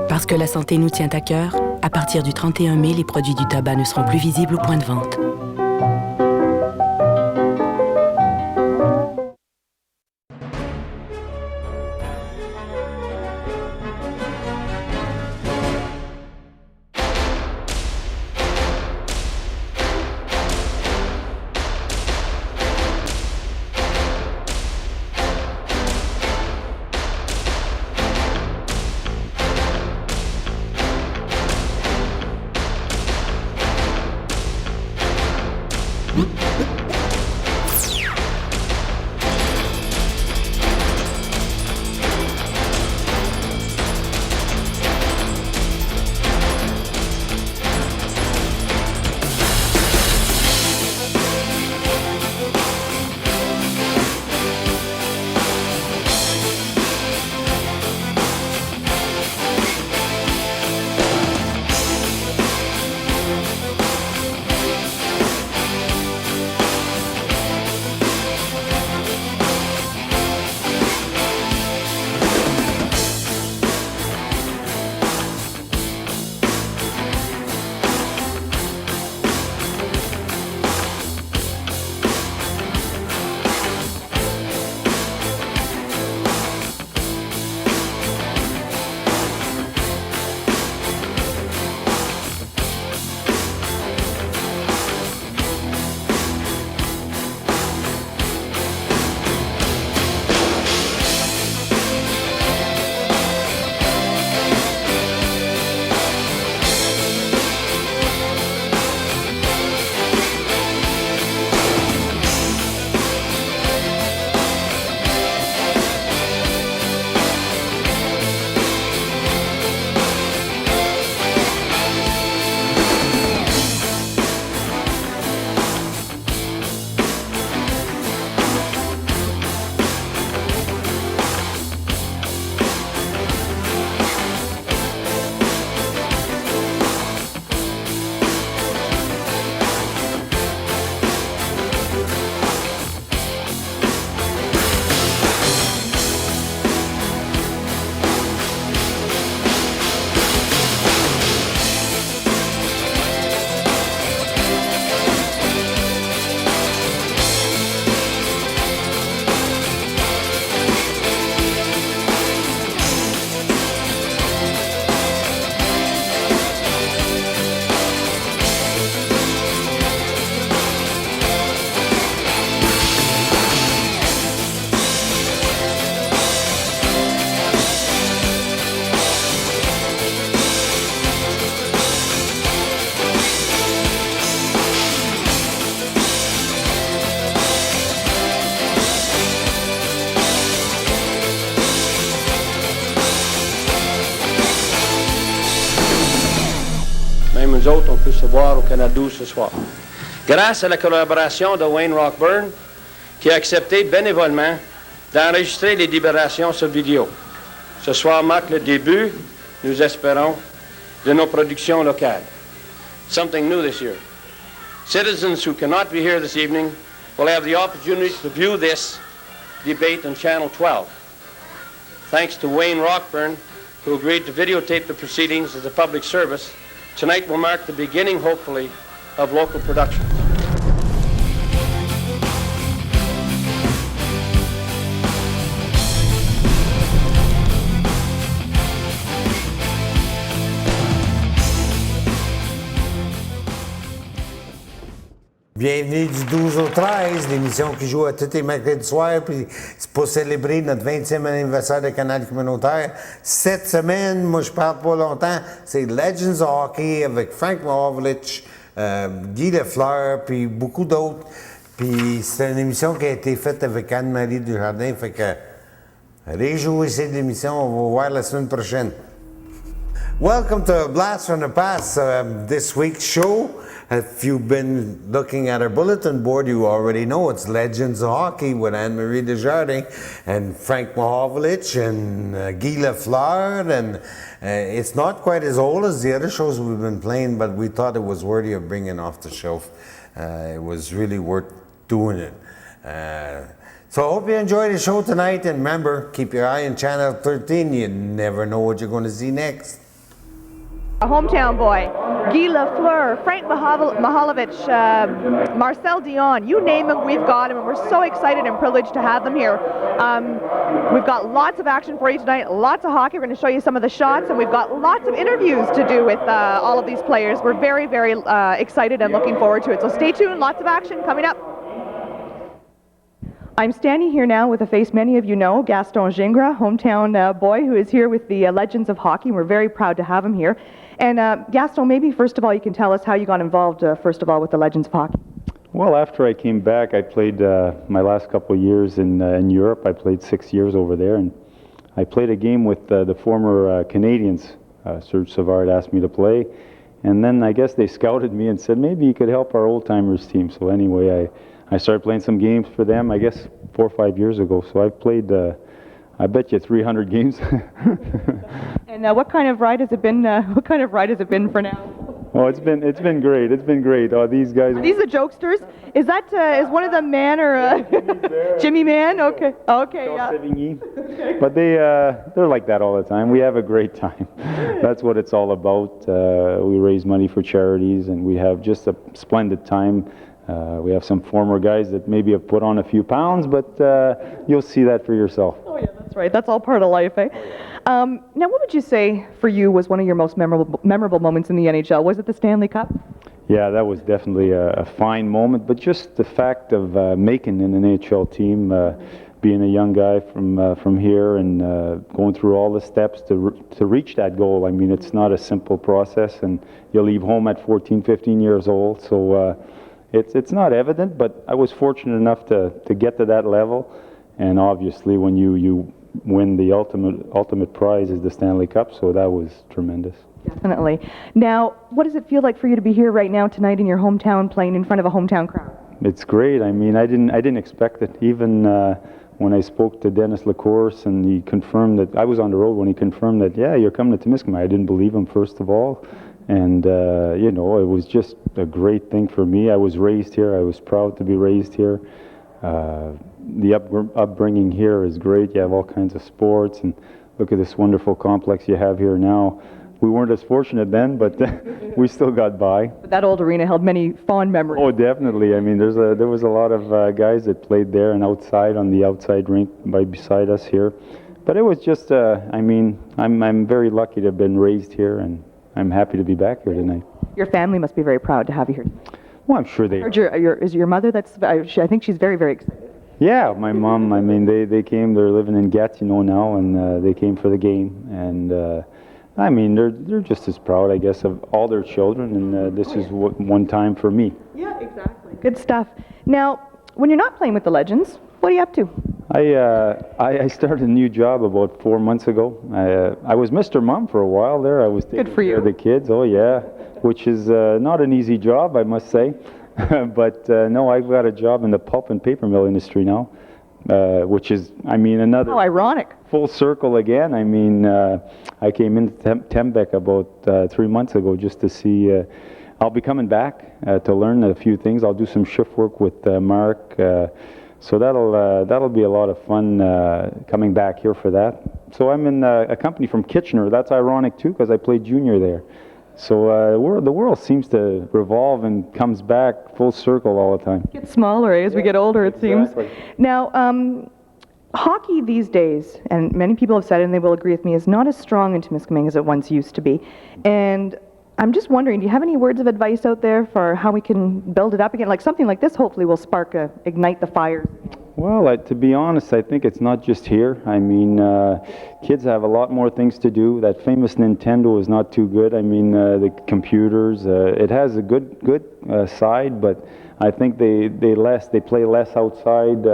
Parce que la santé nous tient à cœur, à partir du 31 mai, les produits du tabac ne seront plus visibles au point de vente. Même nous autres, on peut se voir au Canal 12 ce soir. Grâce à la collaboration de Wayne Rockburn, qui a accepté bénévolement d'enregistrer les libérations sur vidéo. Ce soir marque le début, nous espérons, de nos productions locales. Something new this year. Citizens who cannot be here this evening will have the opportunity to view this debate on Channel 12. Thanks to Wayne Rockburn, who agreed to videotape the proceedings as a public service, tonight will mark the beginning, hopefully, of local production. Bienvenue du 12 au 13, l'émission qui joue à tous les mercredis soirs, puis c'est pour célébrer notre 20e anniversaire de Canal communautaire. Cette semaine, moi je parle pas longtemps, c'est Legends Hockey avec Frank Mahovlich, Guy Lafleur, puis beaucoup d'autres. Puis c'est une émission qui a été faite avec Anne-Marie Dujardin, fait que réjouissez de l'émission, on va voir la semaine prochaine. Welcome to A Blast from the Past. This week's show, if you've been looking at our bulletin board, you already know it's Legends of Hockey with Anne-Marie Desjardins and Frank Mahovlich and Guy Lafleur. And it's not quite as old as the other shows we've been playing, but we thought it was worthy of bringing off the shelf. It was really worth doing it. So I hope you enjoy the show tonight, and remember, keep your eye on Channel 13. You never know what you're going to see next. A hometown boy, Guy Lafleur, Frank Mahovlich, Marcel Dion, you name them, we've got them, and we're so excited and privileged to have them here. We've got lots of action for you tonight, lots of hockey. We're going to show you some of the shots, and we've got lots of interviews to do with all of these players. We're very, very excited and looking forward to it. So stay tuned, lots of action coming up. I'm standing here now with a face many of you know, Gaston Gingras, hometown boy who is here with the Legends of Hockey. We're very proud to have him here. And Gaston, maybe first of all you can tell us how you got involved first of all with the Legends of Hockey. Well, after I came back, I played my last couple of years in Europe. I played 6 years over there, and I played a game with the former Canadians. Serge Savard asked me to play, and then I guess they scouted me and said maybe you could help our old-timers team. So anyway, I started playing some games for them, I guess 4 or 5 years ago. So I've played, I bet you 300 games. And what kind of ride has it been? What kind of ride has it been for now? Oh, it's been great. It's been great. Oh, these guys. Are these the jokesters? Is that is one of them Man or Jimmy Man? Okay, okay, yeah. But they're like that all the time. We have a great time. That's what it's all about. We raise money for charities, and we have just a splendid time. We have some former guys that maybe have put on a few pounds, but you'll see that for yourself. Oh yeah, that's right. That's all part of life, eh? Now, what would you say for you was one of your most memorable moments in the NHL? Was it the Stanley Cup? Yeah, that was definitely a fine moment, but just the fact of making an NHL team, being a young guy from here and going through all the steps to reach that goal. I mean, it's not a simple process, and you leave home at 14, 15 years old, so it's not evident, but I was fortunate enough to get to that level, and obviously when you win the ultimate prize is the Stanley Cup, so that was tremendous. Definitely. Now, what does it feel like for you to be here right now tonight in your hometown playing in front of a hometown crowd? It's great. I mean, I didn't expect it. Even when I spoke to Dennis LaCourse and he confirmed that, I was on the road when he confirmed that, yeah, you're coming to Temiskaming. I didn't believe him, first of all. And, you know, it was just a great thing for me. I was raised here. I was proud to be raised here. The upbringing here is great. You have all kinds of sports, and look at this wonderful complex you have here now. We weren't as fortunate then, but we still got by. But that old arena held many fond memories. Oh, definitely. I mean, there was a lot of guys that played there and outside on the outside rink beside us here. But it was just, I mean, I'm very lucky to have been raised here, and I'm happy to be back here tonight. Your family must be very proud to have you here. Well, I'm sure they are. Is your mother, I think she's very, very excited. Yeah, my mom, I mean, they came, they're living in Gatineau now, and they came for the game. And, I mean, they're just as proud, I guess, of all their children, and this is one time for me. Yeah, exactly. Good stuff. Now, when you're not playing with the Legends, what are you up to? I started a new job about 4 months ago. I was Mr. Mom for a while there. I was taking care of the kids. Oh, yeah, which is not an easy job, I must say. But no, I've got a job in the pulp and paper mill industry now, which is, I mean, another... Oh, ironic. Full circle again. I mean, I came into Tembec about 3 months ago just to see... I'll be coming back to learn a few things. I'll do some shift work with Mark. So that'll be a lot of fun coming back here for that. So I'm in a company from Kitchener. That's ironic too, because I played junior there. So the world seems to revolve and comes back full circle all the time. It gets smaller as we get older, it seems. Now, hockey these days, and many people have said it and they will agree with me, is not as strong in Temiskaming as it once used to be. And I'm just wondering, do you have any words of advice out there for how we can build it up again? Like something like this hopefully will ignite the fires. Well, to be honest, I think it's not just here. I mean, kids have a lot more things to do. That famous Nintendo is not too good. I mean, the computers, it has a good side, but I think they play less outside.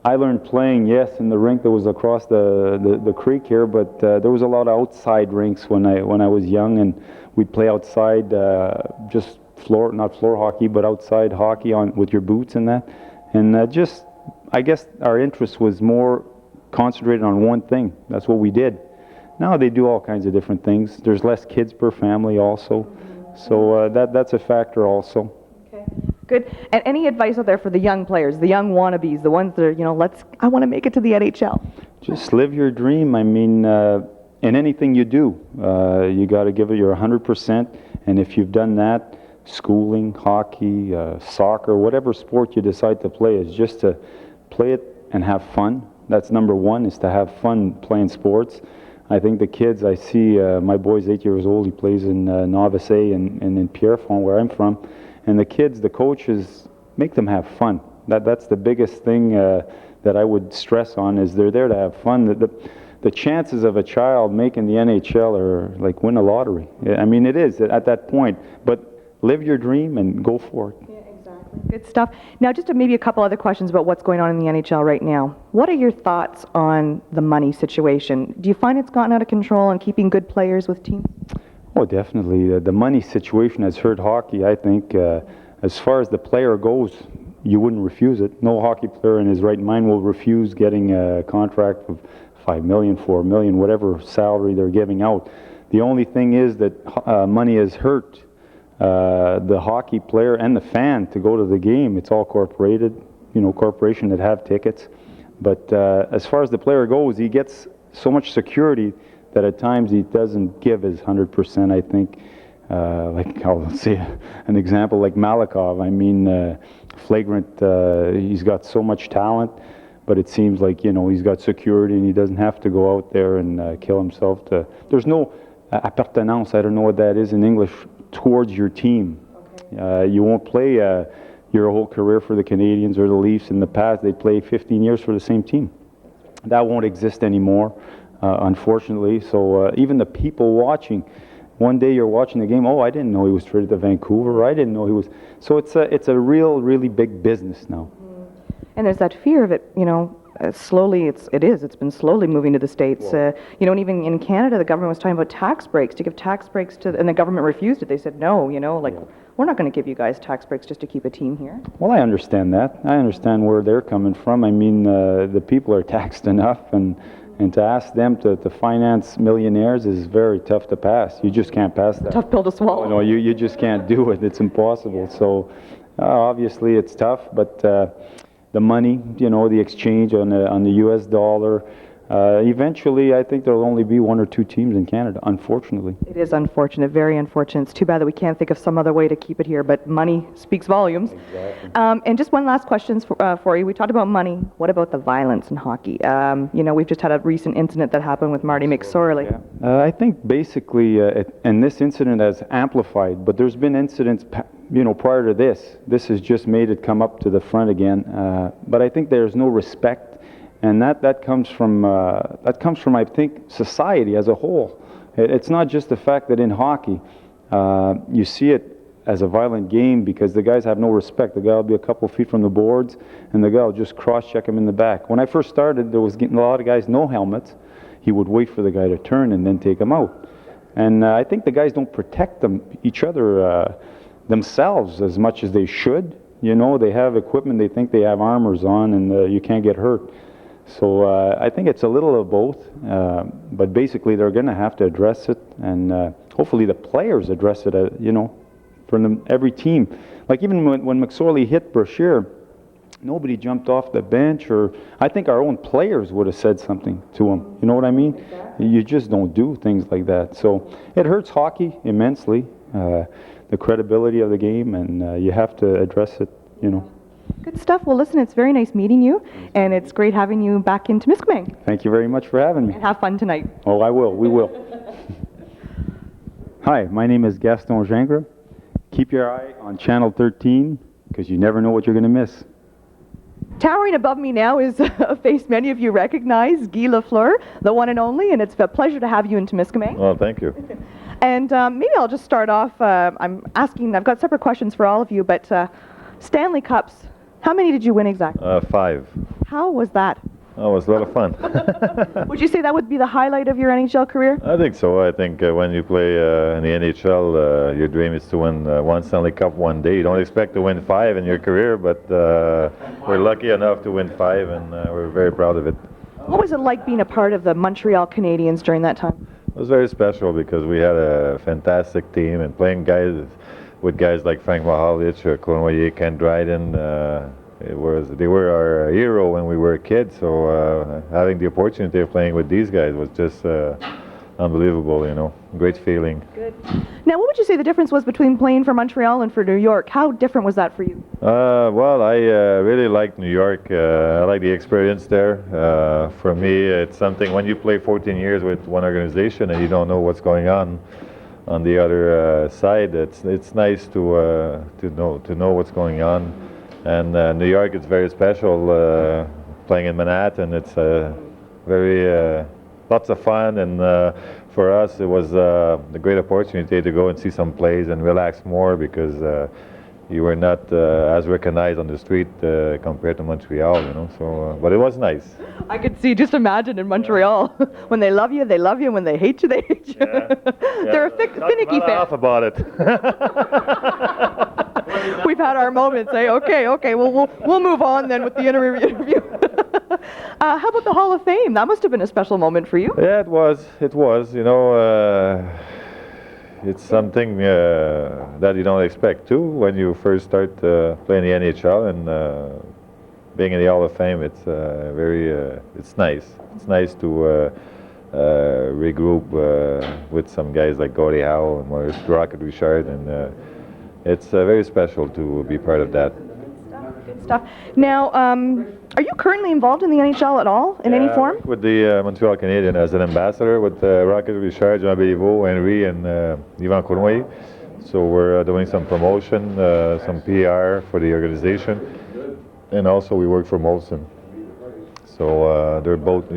I learned playing, yes, in the rink that was across the creek here, but there was a lot of outside rinks when I was young, and we'd play outside, just not floor hockey, but outside hockey with your boots and that. And I guess our interest was more concentrated on one thing. That's what we did. Now they do all kinds of different things. There's less kids per family also, so that's a factor also. Okay. Good. And any advice out there for the young players, the young wannabes, the ones that are, I want to make it to the NHL? Just live your dream. I mean, in anything you do, you got to give it your 100%. And if you've done that, schooling, hockey, soccer, whatever sport you decide to play, is just to play it and have fun. That's number one, is to have fun playing sports. I think the kids, I see, my boy's 8 years old, he plays in Novice A and in Pierrefonds, where I'm from. And the kids, the coaches, make them have fun. That's the biggest thing that I would stress on, is they're there to have fun. The chances of a child making the NHL are like win a lottery. I mean, it is at that point. But live your dream and go for it. Yeah, exactly. Good stuff. Now, just maybe a couple other questions about what's going on in the NHL right now. What are your thoughts on the money situation? Do you find it's gotten out of control on keeping good players with teams? Oh, definitely. The money situation has hurt hockey, I think. As far as the player goes, you wouldn't refuse it. No hockey player in his right mind will refuse getting a contract of $5 million, $4 million, whatever salary they're giving out. The only thing is that money has hurt the hockey player and the fan to go to the game. It's all corporated, corporation that have tickets. But as far as the player goes, he gets so much security that at times he doesn't give his 100%, I think. Like, I'll say an example like Malakhov. I mean, flagrant, he's got so much talent, but it seems like, he's got security and he doesn't have to go out there and kill himself. There's no appartenance, I don't know what that is in English, towards your team. Okay. You won't play your whole career for the Canadians or the Leafs. In the past, they played 15 years for the same team. That won't exist anymore. Unfortunately, so even the people watching, one day you're watching the game, I didn't know he was traded to Vancouver, I didn't know he was, so it's a really big business now. And there's that fear of it, slowly, it's been slowly moving to the States. And even in Canada, the government was talking about tax breaks, to give tax breaks and the government refused it. They said, no, we're not going to give you guys tax breaks just to keep a team here. Well, I understand that. I understand where they're coming from. I mean, the people are taxed enough, and to ask them to finance millionaires is very tough to pass. You just can't pass that. Tough pill to swallow. No, you just can't do it. It's impossible. So obviously it's tough, but the money, the exchange on the US dollar, eventually I think there'll only be one or two teams in Canada, unfortunately. It is unfortunate, very unfortunate. It's too bad that we can't think of some other way to keep it here, but money speaks volumes. Exactly. And just one last question for you. We talked about money. What about the violence in hockey? We've just had a recent incident that happened with Marty McSorley. Yeah. I think basically, and this incident has amplified, but there's been incidents prior to this. This has just made it come up to the front again. But I think there's no respect. And that comes from I think society as a whole. It's not just the fact that in hockey you see it as a violent game because the guys have no respect. The guy will be a couple feet from the boards and the guy will just cross-check him in the back. When I first started, there was getting a lot of guys no helmets. He would wait for the guy to turn and then take him out. And I think the guys don't protect each other themselves as much as they should. They have equipment, they think they have armors on, and you can't get hurt. So I think it's a little of both, but basically they're going to have to address it, and hopefully the players address it, from every team. Like even when McSorley hit Brashear, nobody jumped off the bench, or I think our own players would have said something to him. You know what I mean? Exactly. You just don't do things like that. So it hurts hockey immensely, the credibility of the game, and you have to address it, Good stuff. Well, listen, it's very nice meeting you, and it's great having you back in Temiskaming. Thank you very much for having me. And have fun tonight. Oh, I will. We will. Hi, my name is Gaston Gingras. Keep your eye on Channel 13, because you never know what you're going to miss. Towering above me now is a face many of you recognize, Guy Lafleur, the one and only, and it's a pleasure to have you in Temiskaming. Well, thank you. And maybe I'll just start off, I've got separate questions for all of you, but Stanley Cups How many did you win exactly? 5. How was that? Oh, it was a lot of fun. Would you say that would be the highlight of your NHL career? I think so. I think when you play in the NHL, your dream is to win one Stanley Cup one day. You don't expect to win 5 in your career, but we're lucky enough to win 5, and we're very proud of it. What was it like being a part of the Montreal Canadiens during that time? It was very special because we had a fantastic team, and playing with guys like Frank Mahovlich, Cournoyer, Ken Dryden. They were our hero when we were kids, so having the opportunity of playing with these guys was just unbelievable, you know, great feeling. Good. Now, what would you say the difference was between playing for Montreal and for New York? How different was that for you? Well, I really liked New York. I like the experience there. For me, it's something when you play 14 years with one organization and you don't know what's going on the other side. It's nice to know what's going on. And New York is very special. Playing in Manhattan, it's very lots of fun, and for us it was a great opportunity to go and see some plays and relax more because you were not as recognized on the street compared to Montreal, you know. So, but it was nice. I could see, just imagine in Montreal, when they love you, they love you. When they hate you, they hate you. Yeah. They're a finicky fan. Off about it. We've had our moments. Okay. Well, we'll move on then with the interview. How about the Hall of Fame? That must have been a special moment for you. Yeah, it was. It was. You know, it's something that you don't expect too when you first start playing the NHL and being in the Hall of Fame. It's it's nice. It's nice to regroup with some guys like Gordie Howe and Maurice Rocket Richard, and it's very special to be part of that. Good stuff. Now, are you currently involved in the NHL at all, in any form? With the Montreal Canadiens as an ambassador with Rocket Richard, Jean Béliveau, Henry, and Yvan Cournoyer. So we're doing some promotion, some PR for the organization, and also we work for Molson. So they're both.